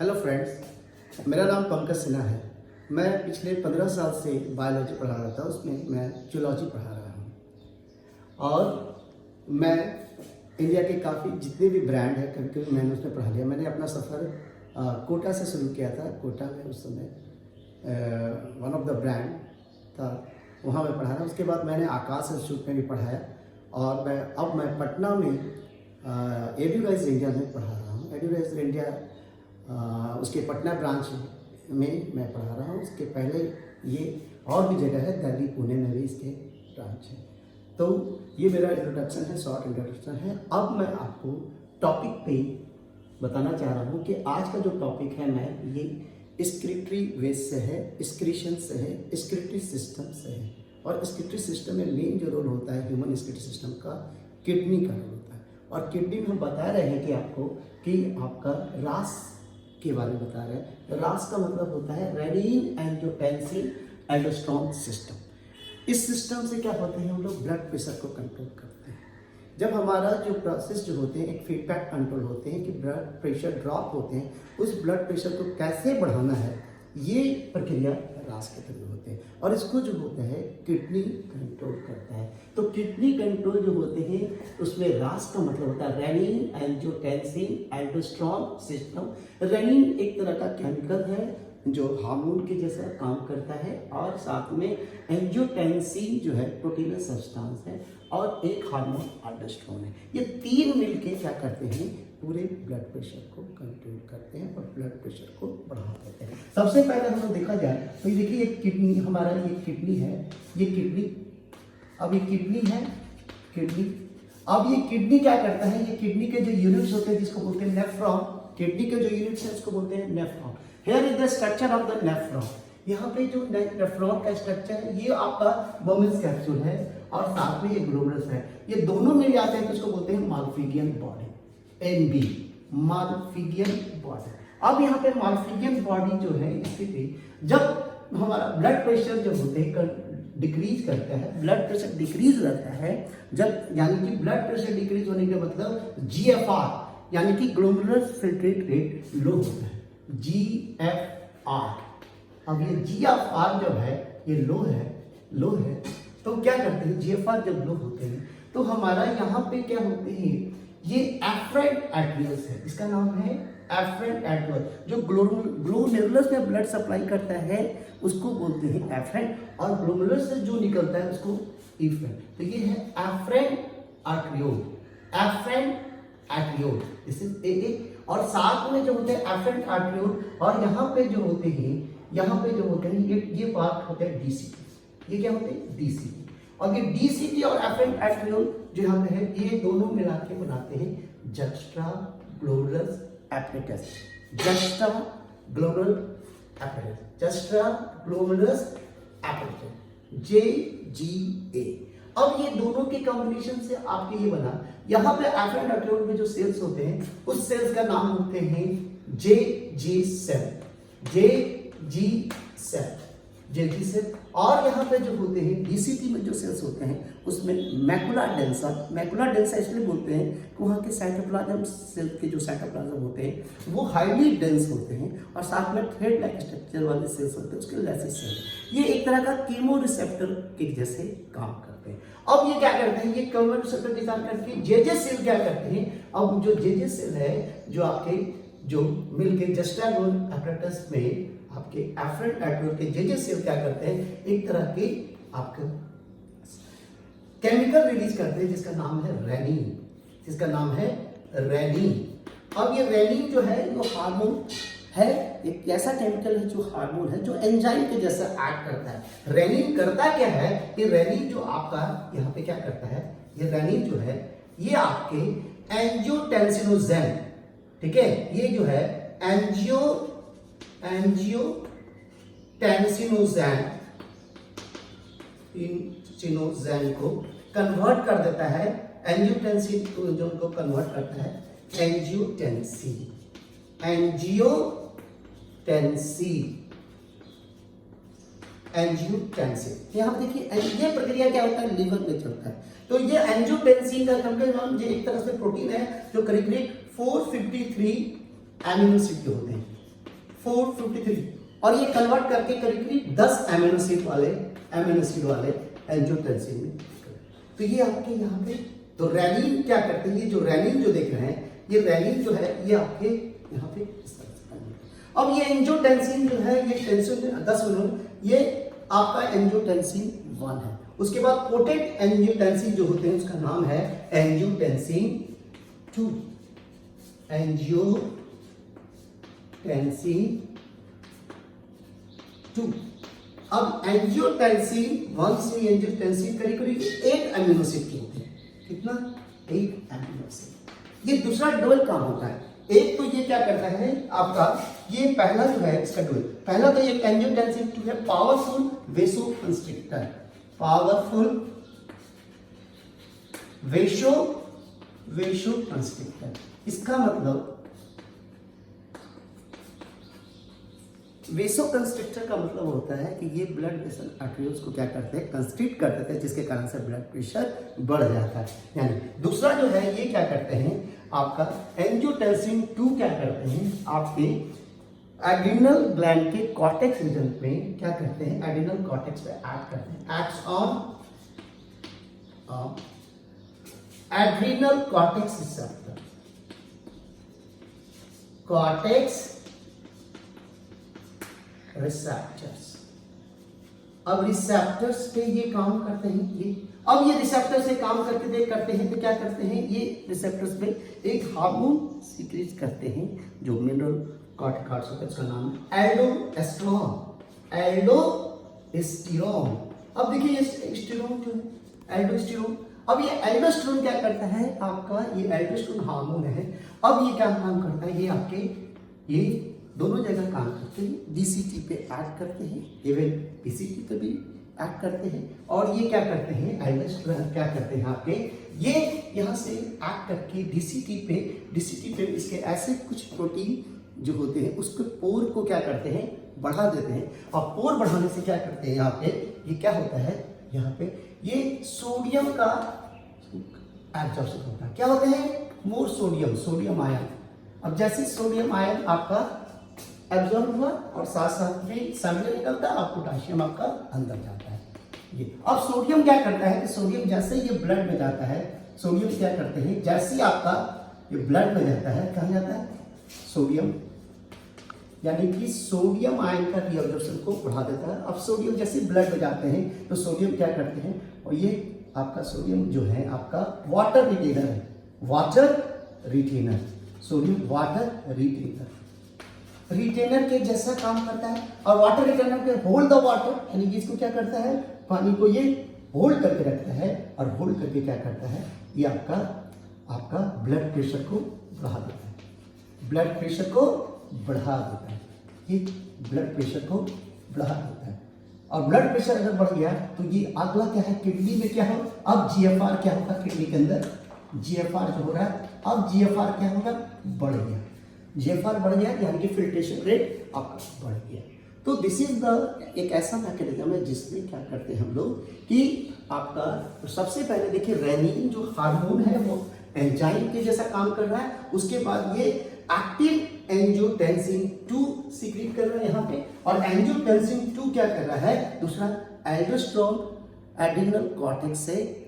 Hello friends, मेरा नाम पंकज सिन्हा है। मैं पिछले 15 साल से बायोलॉजी पढ़ा रहा था, उसमें मैं जूलॉजी पढ़ा रहा हूँ। और मैं इंडिया के काफ़ी जितने भी ब्रांड हैं कभी कभी मैंने उसमें पढ़ा लिया। मैंने अपना सफ़र कोटा से शुरू किया था। कोटा में उस समय वन ऑफ द ब्रांड था, वहाँ मैं पढ़ा रहा। उसके बाद मैंने आकाश इंस्टीट्यूट में भी पढ़ाया और मैं पटना में एडुवाइज इंडिया में पढ़ा रहा हूँ। एडुवाइज इंडिया उसके पटना ब्रांच में मैं पढ़ा रहा हूँ। उसके पहले ये और भी जगह है, दिल्ली पुणे में भी इसके ब्रांच है। तो ये मेरा इंट्रोडक्शन है, शॉर्ट इंट्रोडक्शन है। अब मैं आपको टॉपिक पे बताना चाह रहा हूँ कि आज का जो टॉपिक है मैं ये स्क्रिप्टरी वेज से है, स्क्रीशन से है, स्क्रिप्टरी सिस्टम से है। और स्क्रिप्टरी सिस्टम में मेन जो रोल होता है ह्यूमन स्क्रिप्टरी सिस्टम का, किडनी का रोल होता है। और किडनी में हम बता रहे हैं कि आपको कि आपका रास के बारे में बता रहे हैं। रास का मतलब होता है रेनिन एंजियोटेंसिन एल्डोस्टेरोन सिस्टम। इस सिस्टम से क्या होता है, हम लोग ब्लड प्रेशर को कंट्रोल करते हैं। जब हमारा जो प्रोसेस जो होते हैं एक फीडबैक कंट्रोल होते हैं कि ब्लड प्रेशर ड्रॉप होते हैं, उस ब्लड प्रेशर को कैसे बढ़ाना है, ये प्रक्रिया रास के थ्रू होते हैं। और इसको जो होता है किडनी कंट्रोल करता है। तो किडनी कंट्रोल जो होते हैं उसमें रास का मतलब होता है renin angiotensin aldosterone system. Renin एक तरह का केमिकल है जो हार्मोन के जैसा काम करता है, और साथ में एंजियोटेंसिन जो है प्रोटीनस सब्सटेंस है, और एक हार्मोन एल्डोस्टेरोन है। ये तीन मिलके क्या करते हैं, पूरे ब्लड प्रेशर को कंट्रोल करते हैं और ब्लड प्रेशर को बढ़ा देते हैं। सबसे पहले हम लोग देखा जाए तो ये देखिए, एक किडनी हमारा, ये किडनी है, ये किडनी, अब ये किडनी है, किडनी। अब ये किडनी क्या करता है, ये किडनी के जो यूनिट्स होते हैं जिसको बोलते हैं नेफ्रॉन, किडनी के जो यूनिट्स हैं उसको बोलते हैं nephron. Here is the structure of the nephron. यहाँ पे जो नेफ्रॉन का स्ट्रक्चर है ये आपका बोमेन्स कैप्सूल है और साथ में ये ग्लोमेरुलस है। ये दोनों मिल जाते हैं तो इसको बोलते हैं मालफिगियन बॉडी, एमबी, मालफिगियन बॉडी। अब यहाँ पे मालफिगियन बॉडी जो है स्थिति, जब हमारा ब्लड प्रेशर जो होते हैं डिक्रीज करता है, ब्लड प्रेशर डिक्रीज रहता है, जब यानी कि ब्लड प्रेशर डिक्रीज होने का मतलब जीएफआर यानी कि ग्लोमेरुलर फिल्ट्रेट रेट लो होता है, जीएफआर। अब ये जीएफआर जब है ये लो है, तो क्या करते हैं, जीएफआर जब लो होते हैं तो हमारा यहाँ पे क्या होते हैं, ये एफ्रेंट एट्रियस है, इसका नाम है एफ्रेंट एट्रियस। जो ग्लोमेरुलस में ब्लड सप्लाई करता है उसको बोलते हैं एफ्रेंट, और ग्लोमेरुलस से जो निकलता है उसको इफ्रेंट। तो ये है afferent arteriole, afferent arteriole, this is a. और साथ में जो होते हैं एफ्रेंट आर्ट्रियोल, और यहाँ पे जो होते हैं, ये पार्ट होता है डीसीटी। ये क्या होते हैं, डीसीटी। और ये डीसीटी और एफ्रेंट आर्ट्रियोल जो यहाँ पे है, ये दोनों मिला के बनाते हैं जस्ट्रा glomerulus apparatus, जस्ट्रा glomerulus apparatus, जस्ट्रा glomerulus apparatus, JGA। अब ये दोनों के कॉम्बिनेशन से आपके ये बना, यहाँ पे एफ्रेंट आर्ट्रियोल में जो सेल्स होते हैं उस सेल्स का नाम होते हैं JG सेल, JG सेल। और यहाँ पे जो होते हैं डीसीटी में जो सेल्स होते हैं उसमें मैकुला डेंसा इसलिए बोलते हैं कि वहाँ के साइटोप्लाज्म सेल के जो साइटोप्लाज्म होते हैं वो हाईली डेंस होते हैं, और साथ में थ्रेड लाइक स्ट्रक्चर वाले सेल्स होते हैं, उसके लेसिस सेल। ये एक तरह का कीमो रिसेप्टर के जैसे काम करते हैं। अब ये क्या करते हैं, ये कीमो रिसेप्टर के काम करके जेजे सेल क्या करते हैं, अब जो जेजे सेल है जो आपके जो मिलके जस्ट्रा ग्लोमेरुलस एपरेटस में आपके एफ्रेंट आर्ट्रियोल के जेजे सेल क्या करते हैं, एक तरह के आपका केमिकल रिलीज करते हैं जिसका नाम है रेनिन, अब ये रेनिन जो है वो हार्मोन है, एक ऐसा केमिकल है जो हार्मोन है जो एंजाइम के जैसा एक्ट करता है। रेनिन करता क्या है, ये रेनिन जो आपका यहाँ पे क्या करता है, ये रेनिन जो है ये आपके एंजियोटेंसिनोजेन, ठीक है, ये जो है एंजियोटेंसिनोजेन को कन्वर्ट कर देता है, एंजियोटेंसिन को कन्वर्ट करता है एंजियोटेंसिन। यहाँ देखिए ये प्रक्रिया क्या होता है, लीवर में चलता है। तो ये एंजियोटेंसिन का नाम, ये एक तरह से प्रोटीन है जो करीब 453 एमिनो एसिड के होते हैं। 453 और ये कन्वर्ट करके करीब करीब 10 एमिनो एसिड वाले एंजियोटेंसिन में। तो ये आपके यहाँ पे तो रेनिन क्या करते हैं, ये जो रेनिन जो देख रहे हैं, ये रेनिन जो है ये आपके यहाँ पे इस तरह से बनेगा। अब ये एंजियोटेंसिन जो है ये टेंसिन 10 मिनट, ये आपका एंजियोटेंसिन 1 है। उसके बाद पोटेंट एंजियोटेंसिन जो होते हैं उसका नाम है एंजियोटेंसिन 2। एंजियोटेंसिन 2। अब एंजियोटेंसिन 1 से एंजियोटेंसिन करीब करीब 8 अमीनो एसिड के होते हैं। कितना? 8 अमीनो एसिड। ये दूसरा डबल काम होता है। एक तो ये क्या करता है आपका, ये पहला जो है इसका डबल, पहला तो ये एंजियोटेंसिन 2 है पावरफुल वेसोकंस्ट्रिक्टर, पावरफुल वेसोकंस्ट्रिक्टर। इसका मतलब वेसोकंस्ट्रिक्टर का मतलब होता है कि ये ब्लड वेसल आर्टरियोल्स को क्या करते हैं, कंस्ट्रिक्ट कर देते हैं, जिसके कारण से ब्लड प्रेशर बढ़ जाता है। यानी दूसरा जो है ये क्या करते हैं आपका एंजियोटेंसिन 2 क्या करते हैं आपके एड्रिनल ग्लैंड के कॉर्टेक्स रीजन में क्या करते हैं, एड्रिनल कॉर्टेक्स पे एक्ट करते हैं, acts on adrenal cortex receptor, cortex receptors. अब रिसेप्टर्स पे ये काम करते हैं, ये अब ये रिसेप्टर से काम करके करते हैं तो क्या करते हैं, ये रिसेप्टर्स पे एक हार्मोन सीक्रेट करते हैं जो मिनरल कॉर्टिकॉइड्स होता है, उसका नाम है एल्डोस्टेरोन। एल्डोस्टेरोन। अब देखिए ये स्टेरोन जो है एल्डोस्टेरोन, अब ये एल्डोस्टेरोन क्या करता है आपका, ये एल्डोस्टेरोन हार्मोन है। अब ये क्या काम करता है, ये आपके ये दोनों जगह काम करते हैं, डीसीटी पे एक्ट करते हैं, इवन पीसीटी पे भी एक्ट करते हैं। और ये क्या करते हैं एल्डोस्टेरोन क्या करते हैं आपके, ये यहाँ से एक्ट करके डीसीटी पे इसके ऐसे कुछ प्रोटीन जो होते हैं उसके पोर को क्या करते हैं, बढ़ा देते हैं। और पोर बढ़ाने से क्या करते हैं यहाँ पे, ये क्या होता है यहाँ पे, ये सोडियम का एब्जॉर्प्शन होता है। क्या होते हैं, मोर सोडियम आयन। अब जैसे सोडियम आयन आपका एब्जॉर्ब हुआ और साथ साथ में सामने निकलता है और पोटेशियम आपका अंदर जाता है। ये अब सोडियम क्या करता है कि सोडियम जैसे ये ब्लड में जाता है, सोडियम क्या करते हैं जैसे आपका ये ब्लड में जाता है, कहाँ जाता है सोडियम, यानी कि सोडियम आयन का रीअब्जॉर्प्शन को बढ़ा देता है। अब सोडियम जैसे ब्लड में जाते हैं तो सोडियम क्या करते हैं, और ये आपका सोडियम जो है आपका वाटर रिटेनर है, water retainer, sodium water retainer के जैसा काम करता है। और वाटर रिटेनर के होल्ड द वाटर, यानी कि इसको क्या करता है, पानी को ये होल्ड करके रखता है और होल्ड करके क्या करता है, ये आपका ब्लड प्रेशर को बढ़ा देता है, ब्लड प्रेशर को बढ़ा देता है, ये ब्लड प्रेशर को बढ़ा देता है। और ब्लड प्रेशर अगर बढ़ गया तो ये अगला क्या है, किडनी में क्या हो, अब जीएफआर क्या होगा, किडनी के अंदर जीएफआर जो हो रहा है, अब जीएफआर क्या होगा, बढ़ गया, जीएफआर बढ़ गया यानी कि फिल्ट्रेशन रेट आपका बढ़ गया। तो दिस इज द एक ऐसा मैकेनिज्म है जिसमें क्या करते हैं हम लोग कि आपका सबसे पहले देखिए रेनिन जो हार्मोन है वो एंजाइम के जैसा काम कर रहा है, उसके बाद ये एक्टिव एंजियोटेंसिन 2 सीक्रेट कर रहा है यहाँ पे, और एंजियोटेंसिन 2 क्या कर रहा है, दूसरा एल्डोस्टेरोन एड्रिनल कॉर्टेक्स से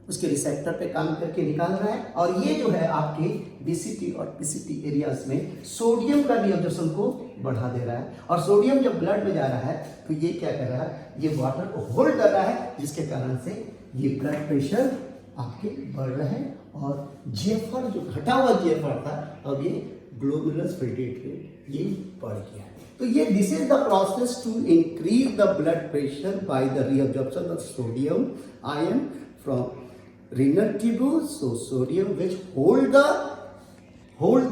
उसके रिसेप्टर पे काम करके निकाल रहा है। और ये जो है आपके डीसीटी और पीसीटी एरियाज में सोडियम का रीअब्जॉर्प्शन को बढ़ा दे रहा है, और सोडियम जब ब्लड में जा रहा है तो ये क्या कर रहा है, ये वाटर को होल्ड कर रहा है, जिसके कारण से ये ब्लड प्रेशर आपके बढ़ रहा है। और जीएफआर जो घटा हुआ जीएफआर था, अब ये ग्लोमेरुलस फिल्ट्रेट रेट ये बढ़ गया। तो ये this is the process to increase the blood pressure by the reabsorption of sodium ion from renal tubules, so sodium which hold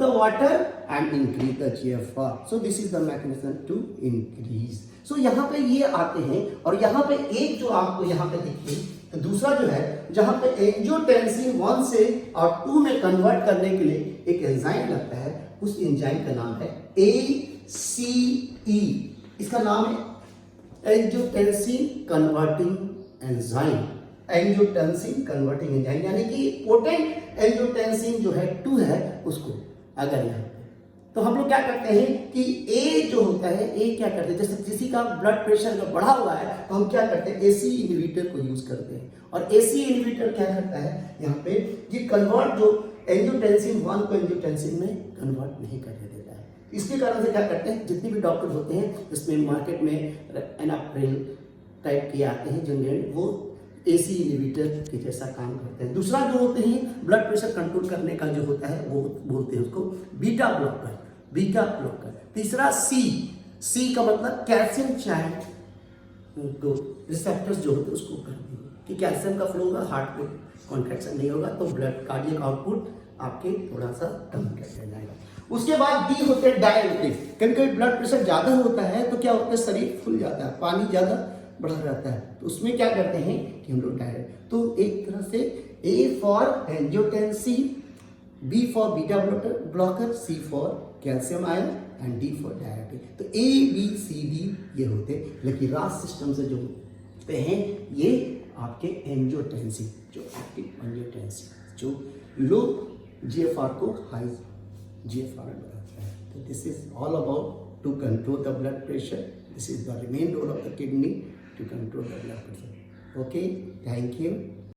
the water and increase the GFR. So this is the mechanism to increase. So यहाँ पे ये आते हैं, और यहाँ पे एक जो आपको यहाँ पे देखिए, तो दूसरा जो है जहाँ पे एंजियोटेंसिन 1 से और 2 में कन्वर्ट करने के लिए एक एंजाइम लगता है, उस एंजाइम का नाम है ACE। इसका नाम है angiotensin converting enzyme, angiotensin converting enzyme, यानी कि पोटेंट एंजियोटेंसिन जो है 2 है उसको अगर यहाँ पे, तो हम लोग क्या करते हैं कि ए जो होता है ये क्या करते हैं, जैसे किसी का ब्लड प्रेशर अगर बढ़ा हुआ है तो हम क्या करते हैं एसी इनहिबिटर को यूज करते हैं। और एसी इनहिबिटर क्या करता है यहाँ पे ये कन्वर्ट जो एंजियोटेंसिन 1 को एंजियोटेंसिन में कन्वर्ट नहीं करने देता है। इसके कारण से क्या करते हैं जितने भी डॉक्टर होते हैं इसमें मार्केट में एनाप्रिल टाइप के आते हैं जनरल, वो एसी इनहिबिटर के जैसा काम करते हैं। दूसरा जो होते हैं ब्लड प्रेशर कंट्रोल करने का जो होता है वो बोलते हैं उसको बीटा ब्लॉकर, बीटा ब्लॉकर। तीसरा सी का मतलब कैल्शियम चैनल रिसेप्टर्स जो होते हैं उसको कर देंगे कि कैल्शियम का फ्लो होगा, हार्ट में कॉन्ट्रैक्शन नहीं होगा तो ब्लड कार्डियक आउटपुट आपके थोड़ा सा कम कर दिया जाएगा। उसके बाद डी होते हैं डायबिटिक। कभी कभी ब्लड प्रेशर ज़्यादा होता है तो क्या होता है शरीर फूल जाता है, पानी ज़्यादा बढ़ा रहता है, तो उसमें क्या करते हैं कि हम लोग डायरेक्ट, तो एक तरह से A for angiotensin, B for beta blocker, C for calcium ion and D for diabetic. तो ए बी सी डी ये होते हैं, लेकिन रास सिस्टम से जो होते हैं ये आपके एंजियोटेंसिन, जो एक्टिव एंजियोटेंसिन जो लो जीएफआर को हाई जीएफआर बनाता है। तो this is all about to control the blood pressure. This is the main role of the kidney to control the blood pressure. Okay, thank you.